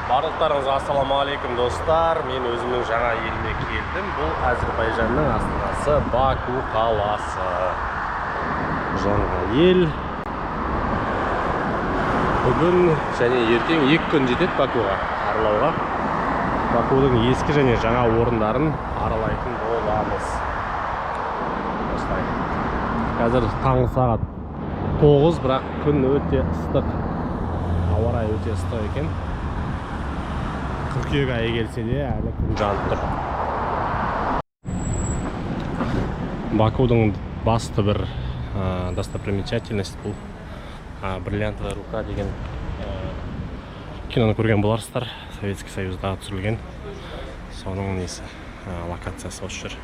Барлықтарыңызға ассалаумағалейкум достар. Мен өзімнің жаңа еліме келдім. Бұл Әзербайжанның астанасы Баку қаласы. Жаңа ел. Бүгін және ертең 2 күн жетеді Бакуға аралауға. Бакудың ескі және жаңа орындарын аралайтын боламыз. Осылай. Қазір таңғы сағат 9, бірақ күн өте ыстық. Ауа райы өте ыстық екен. Қыркүйек айы келсе де әлі күн жанып тұр. Бакудың басты бір достопримечательность бұл бриллиантовая рука деген киноны көрген боларсыздар. Советский Союзда түсірілген. Соның несі локациясы осы жер.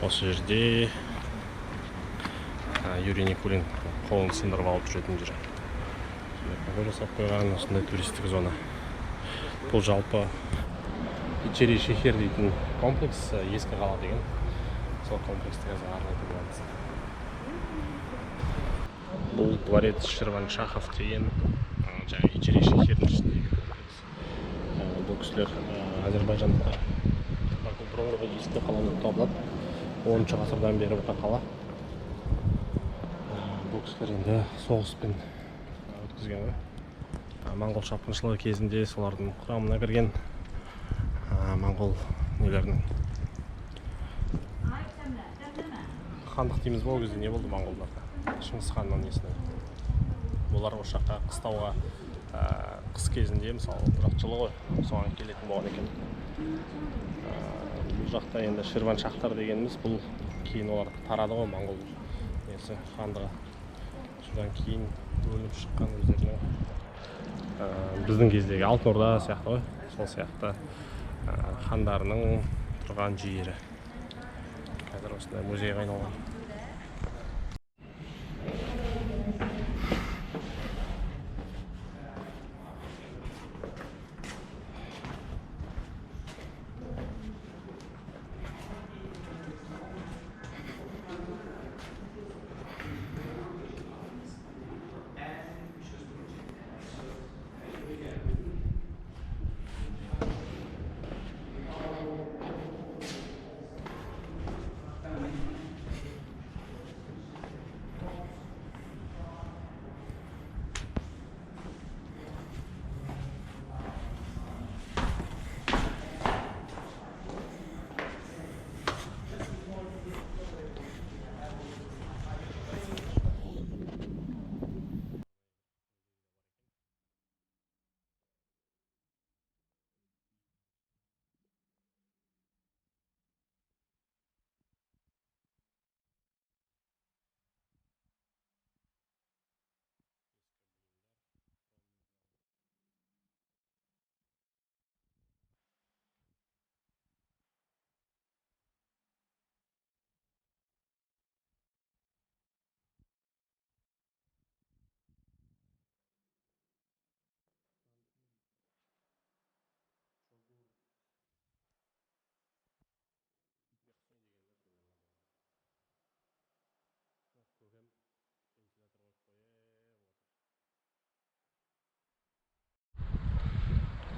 Осы жерде Юрий Никулин қолын сындырып алып жүретін жер. Жасап қойған осындай туристік зона. Бұл жалпы Ичери шехер дейтін комплекс, ескі қала деген. Сол комплексті қазір аралайтын боламыз. Бұл дворец Ширваншахов деген жаңа Ичери шехердің ішіндегі комплекс. Бұл кісілер Әзербайжанда Баку бұрынғы ескі қала болып табылады. 10-шы ғасырдан бері бұл қала. Бұл кісілер енді соғыспен өткізген. Моңғол шапқыншылығы кезінде солардың құрамына кірген моңғол нелерінің хандық дейміз бұл кезде не болды моңғолдарда? Шыңғыс ханның несіне. Олар осы жаққа қыстауға қыс кезінде, мысалы, бірақ жылы ғой, соған келетін болған екен. Бұл жақта енді Ширваншахтар дегеніміз, бұл кейін олар тарады ғой моңғол несі хандығы. Содан кейін бөлініп шыққан өздерінің біздің кездегі Алтын Орда сияқты ғой, сол сияқты хандарының тұрған жері. Қазір осындай музейге айналған.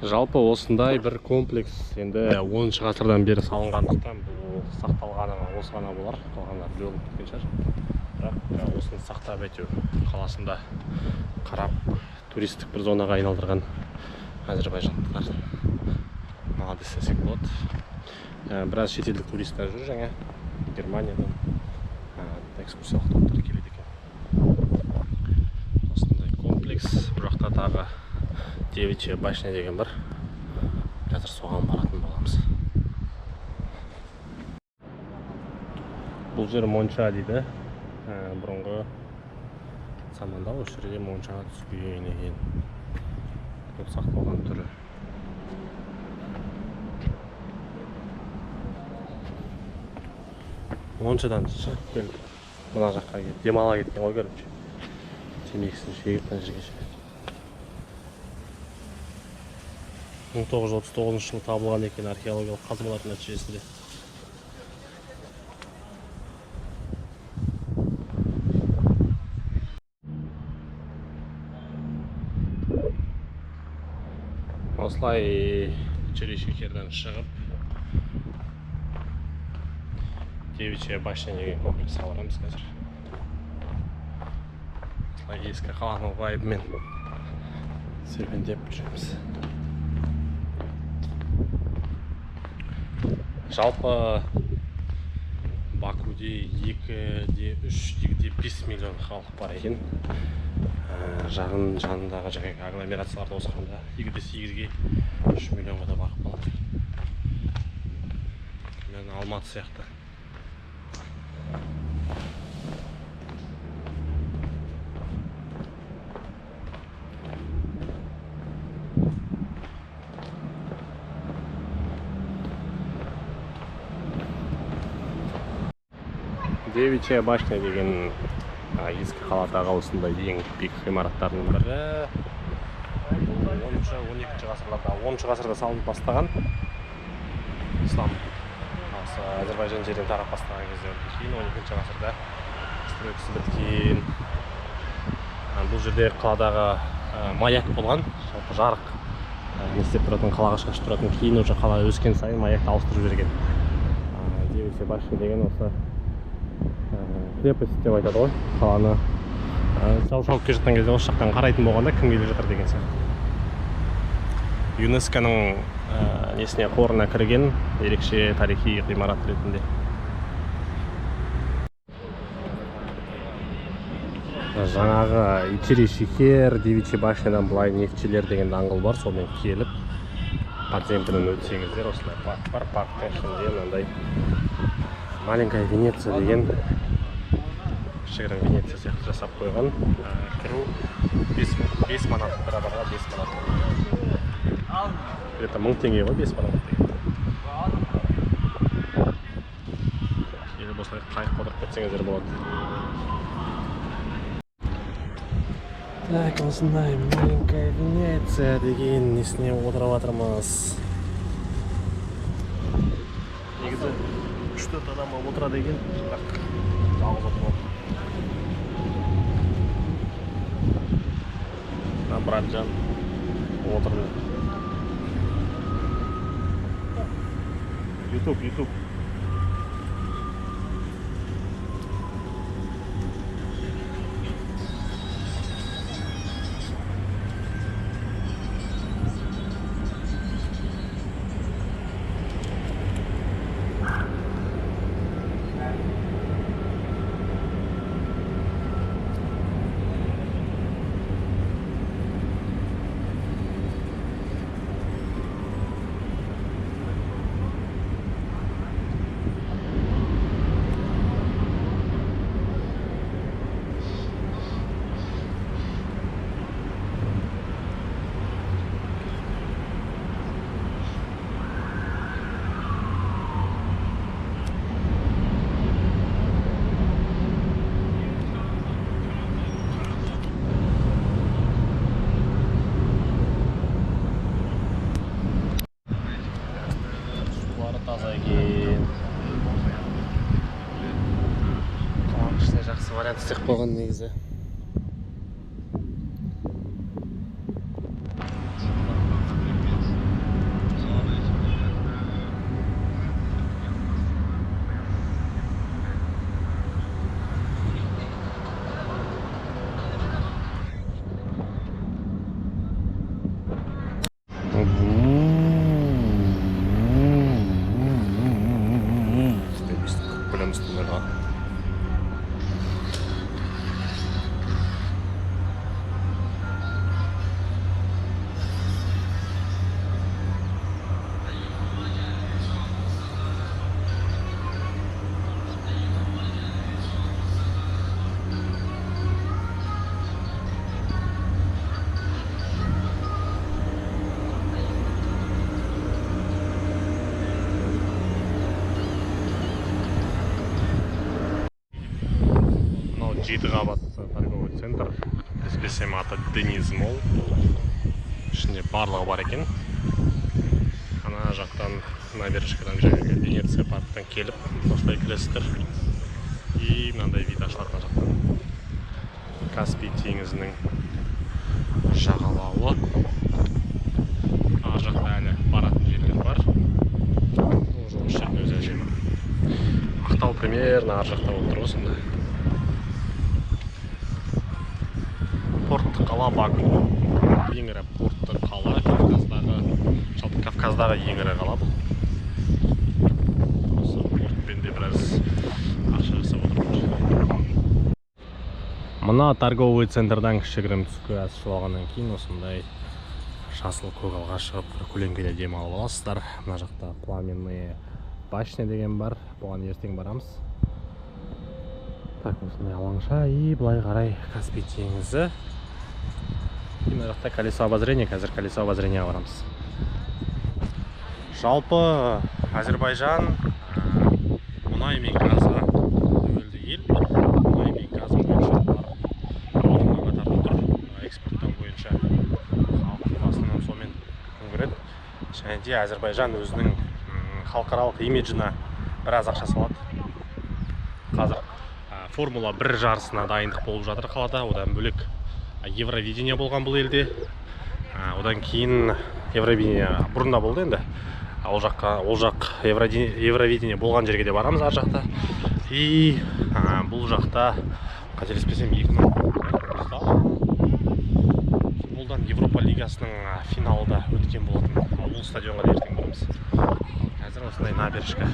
Жалпы осындай бір комплекс енді 10-шы ғасырдан бері салынғандықтан бұл сақталғаны осы ғана болар. Қалғандар жойылып кеткен шығар. Бірақ осыны сақтап әйтеуір қаласында қарап туристік бір зонаға айналдырған әзербайжандықтар молодец десек болады. Біраз шетелдік туристер жүр жаңа Германиядан экскурсиялық топтар келеді екен. Осындай комплекс. Бұл жақта тағы Девичья башня деген бар. Қазір соған баратын боламыз. Бұл жер монша дейді. Бұрынғы заманда осы жерде моншаға түспеген екен. Көп сақталған түрі. Моншадан шығып келді. Мына жаққа келді. Демала кеткен ғой көрінше. Темекісін шегіп мына жерге шығып. 1939 жылы табылған екен археологиялық қазбалардың нәтижесінде. Осылай Черешекерден шығып Девичья башня деген комплекске барамыз қазір. Осылай ескі қаланың вайбымен серуендеп жүреміз. Жалпы Бакуде 2,3-2,5 миллион халық бар екен. Жанындағы жаңағы агломерацияларды қосқанда 2,8-ге 3 миллионға да барып қалады. Мен Алматы сияқты. Девичья башня деген ескі қаладағы осындай ең биік ғимараттардың бірі. 10-12 ғасырларда, 10 ғасырда салынып бастаған. Ислам Әзербайжан жерден тарап бастаған кезде кейін 12 ғасырда стройкасы біткен. Бұл жерде қаладағы маяк болған, жалпы жарық не істеп тұратын, қалаға шығып тұратын. Кейін уже қала өскен сайын маякты ауыстырып жіберген. Девичья башня деген осы крепость деп айтады ғой, қаланы жау шауып келе жатқан кезде осы жақтан қарайтын болғанда кім келе жатыр деген сияқты. ЮНЕСКО-ның несіне қорына кірген ерекше тарихи ғимарат ретінде. Жаңағы Черешекер, Девичья башнядан былай нефтчілер деген даңғыл бар, сонымен келіп подземден өтсеңіздер, осылай парк бар, парктың ішінде мынандай маленькая Венеция деген кішігірім Венеция сияқты жасап қойған. Кіру 5 манат, бір адамға 5 манат. Это 1000 теңге ғой, 5 манат деген. Келіп осылай қайық қыдырып кетсеңіздер болады. Так, осындай маленькая Венеция деген несіне отырып жатырмыз. Негізі 3-4 адам отырады екен, бірақ жалғыз отырмыз. Братжан отырды. YouTube. Вариант істеп қойған негізі. Жеті қабатты торговый центр, әсіресе аты Дениз Молл. Ішінде барлығы бар екен. Ана жақтан набережкадан жаңағы Венеция парктан келіп, осылай кіресіздер. И мынандай вид ашылатын жақтан. Каспий теңізінің жағалауы. Ар примерно ар жақта болып тұр ғой сонда. Порт қала Баку. Ең ірі портты қала жалпы Кавказдағы ең ірі қала бұл. Осы портпен де біраз ақша жасап отырмыз. Мына торговый центрдан кішігірім түскі асып алғаннан кейін осындай жасыл көгалға шығып бір көлеңкеде демалып аласыздар. Мына жақта пламенные башня деген бар. Бұған ертең барамыз. Так, осындай алаңша и былай қарай Каспий теңізі. Мына жақта колесо обозрения, қазір колесо обозрения барамыз. Жалпы Әзербайжан мұнай мен газға тәуелді ел. Мұнай мен газ бойынша алдыңғы қатарда тұр. Экспорттау бойынша халық басынан сонымен күн көреді. Және де Әзербайжан өзінің халықаралық имиджіне біраз ақша салады. Қазір Формула 1 жарысына дайындық болып жатыр қалада. Одан бөлек Евровидение болған бұл елде. Одан кейін Евровидение бұрында болды енді. Ол жақ Евровидение болған жерге де барамыз ар жақта. И бұл жақта қателеспесем 2000 футболдан Европа лигасының финалы да өткен болатын. Бұл стадионға да ертең барамыз. Қазір осындай набережка.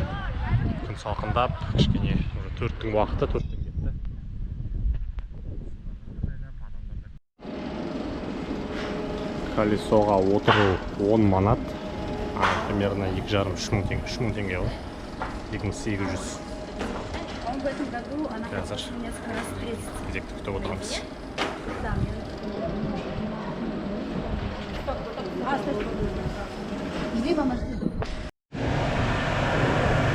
Күн салқындап, кішкене 4-тің уақыты 4-тің кетті. Колесоға отыру 10 манат. Примерно 2,5-3 мың теңге. 3 мың теңге ғой. 2800. Қазір кезекті күтіп отырмыз.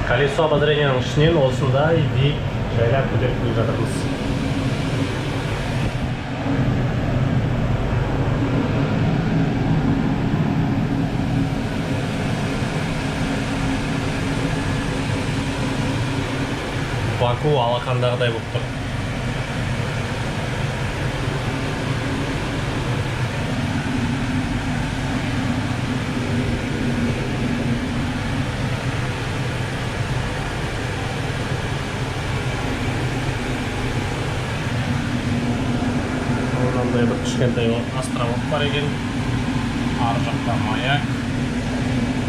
Колесо обозрениенің ішінен осындай жайлап көтеріп келе жатырмыз. Баку алақандағыдай болып тұр. Онандай бір кішкентай островок бар екен. Ар жақта маяк.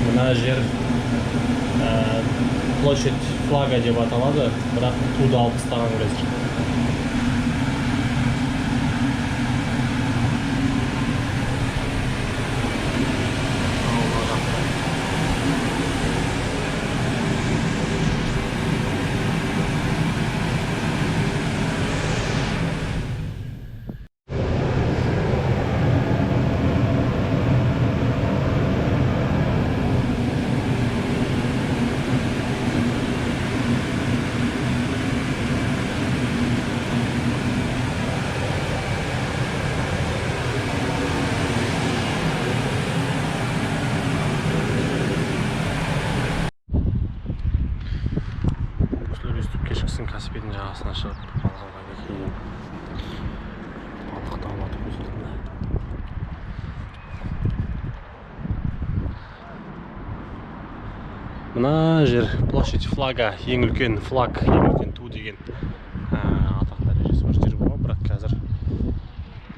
Мына жер площадь флага деп аталады, бірақ туды алып тастаған қазір. Каспийдің жағасына шығып қалғанға кейін балықты аулатып өсірді. Мына жер площадь флага, ең үлкен флаг, ең үлкен ту деген атақ дәрежесі бар жер болған, бірақ қазір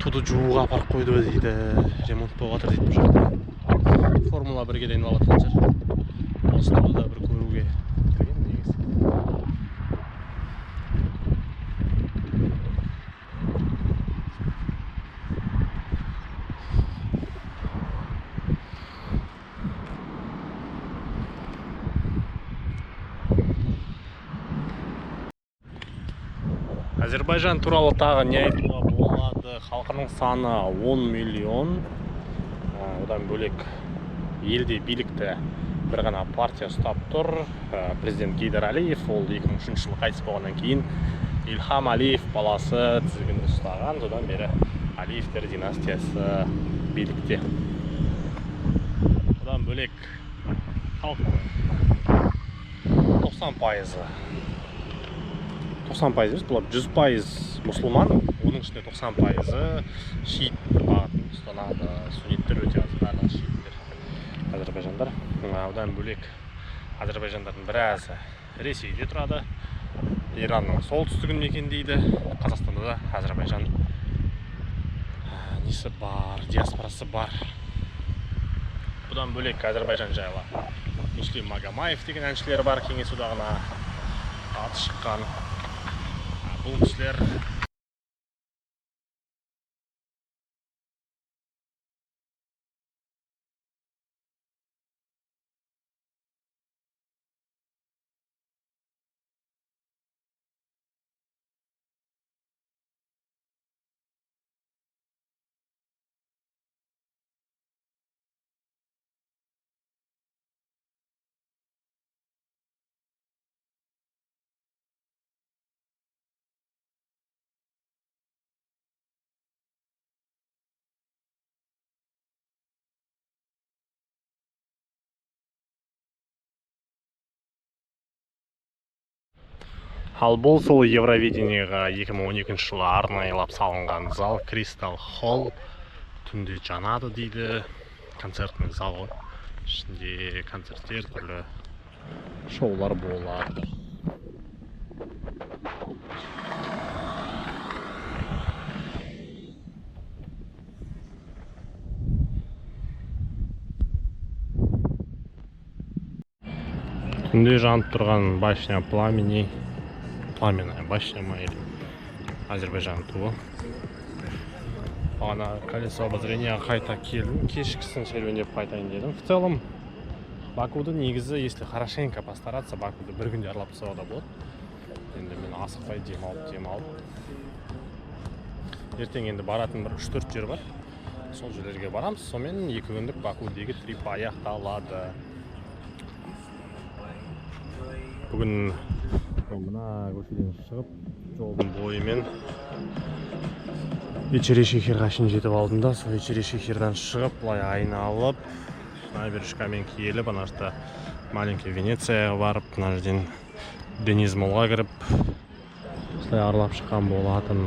туды жууға апарып қойды дейді, ремонт болып жатыр дейді бұл жақта. Формула 1-ге дайын алып жатқан жер. Осы туды да бір көруге келген негізі. Әзербайжан туралы тағы не айтуға болады? Халқының саны 10 миллион. Одан бөлек елде билікті бір ғана партия ұстап тұр. Президент Гейдар Алиев, ол 2003 жылы қайтыс болғаннан кейін Ильхам Алиев баласы тізгінді ұстаған. Содан бері Алиевтер династиясы билікте. Одан бөлек халықтың 90% емес, бұл 100% мұсылман, оның ішінде 90% шиит бағытын ұстанады. Сунниттер өте аз, барлығы шииттер Әзербайжандар. Одан бөлек Әзербайжандардың біразы Ресейде тұрады. Иранның солтүстігін мекендейді. Қазақстанда да Әзербайжан несі бар, диаспорасы бар. Бұдан бөлек Әзербайжан жайлы Муслим Магомаев деген әншілер бар, Кеңес одағына аты шыққан. Бұл кісілер Ал бұл сол Евровидениеға 2012 жылы арнайылап салынған зал, Кристал Холл. Түнде жанады дейді. Концертный зал ғой. Ішінде концерттер, түрлі шоулар болады. Түнде жанып тұрған башня пламени. Пламенная башня моя, Азербайжан туы. Ана колесо обозрения қайта келдім, кешкісін серуендеп қайтайын дедім. В целом, Бакуды негізі, если хорошенько постараться, Бакуды бір күнде аралап тастауға да болады. Енді мен асықпай демалып. Ертең енді баратын бір 3-4 жер бар. Сол жерлерге барамыз. Сонымен 2 күндік Бакудегі трип аяқталады. Бүгін мына көшеден шығып, жолдың бойымен Ичери-Шехирға шейін жетіп алдым да, сол Ичери-Шехирдан шығып, былай айналып, набережкамен келіп, ана жақта маленький Венецияға барып, мына жерден Денис Молға кіріп, осылай аралап шыққан болатын.